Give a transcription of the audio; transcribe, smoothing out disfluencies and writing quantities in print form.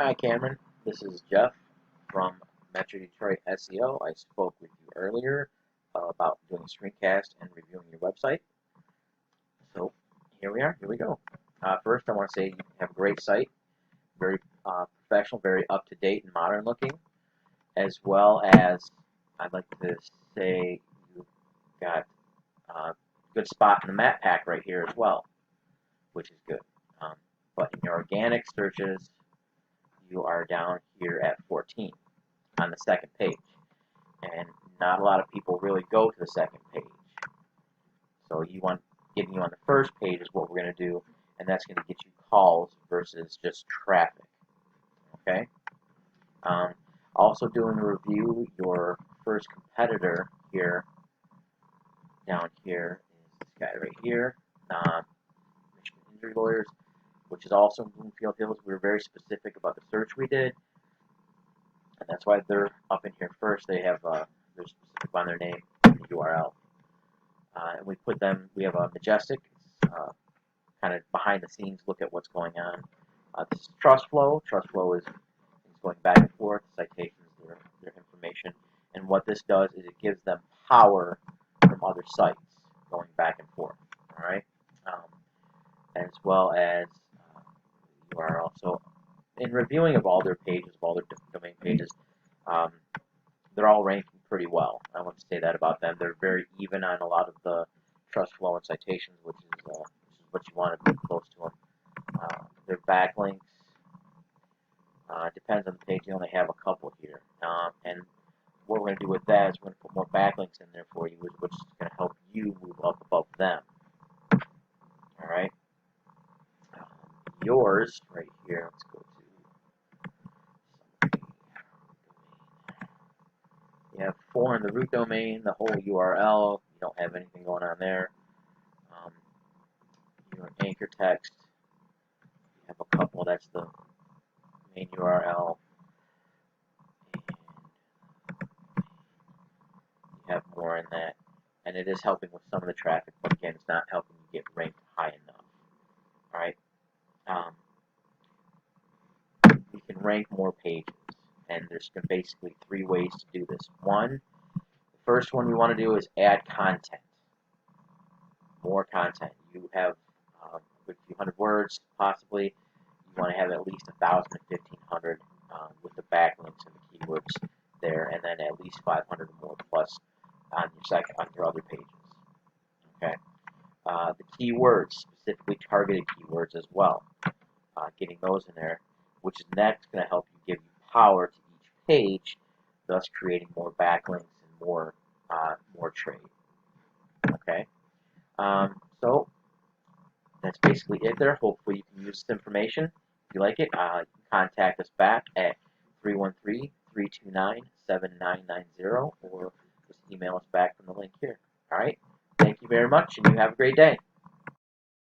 Hi Cameron, this is Jeff from Metro Detroit SEO. I spoke with you earlier about doing a screencast and reviewing your website. So here we are, here we go. First I want to say you have a great site, very professional, very up-to-date and modern looking, as well as I'd like to say you've got a good spot in the map pack right here as well, which is good. But in your organic searches, you are down here at 14 on the second page. And not a lot of people really go to the second page. So getting you on the first page is what we're going to do, and that's going to get you calls versus just traffic. Okay? Also doing a review, your first competitor here, down here, is this guy right here, Michigan Injury Lawyers, which is also in Bloomfield Hills. We were very specific about the search we did, and that's why they're up in here first. They have they're specific on their name and the URL, and we have a Majestic, kind of behind the scenes look at what's going on. This is Trust Flow. Trust Flow is going back and forth, citations, their information, and what this does is it gives them power from other sites going back and forth. All right, as well as URL. So in reviewing of all their pages, of all their domain pages, they're all ranking pretty well. I want to say that about them. They're very even on a lot of the trust flow and citations, which is what you want to be close to them. Their backlinks depends on the page. You only have a couple here, and what we're going to do with that is we're going to put more backlinks in there for you, which is going to help you move up above them. All right. Yours right here. Let's go to. You have 4 in the root domain, the whole URL. You don't have anything going on there. Your anchor text. You have a couple. That's the main URL. And you have more in that. And it is helping with some of the traffic, but again, it's not helping you get ranked high enough. Alright? You can rank more pages, and there's basically 3 ways to do this. The first one we want to do is add content. More content. You have a few hundred words, possibly. You want to have at least 1,000 to 1,500 with the backlinks and the keywords there, and then at least 500 or more plus on your other pages. Okay. The keywords, specifically targeted keywords as well. Getting those in there, which is next going to help you give you power to each page, thus creating more backlinks and more trade. Okay. So that's basically it there. Hopefully you can use this information. If you like it, you can contact us back at 313-329-7990 or just email us back from the link here. All right. Thank you very much, and you have a great day.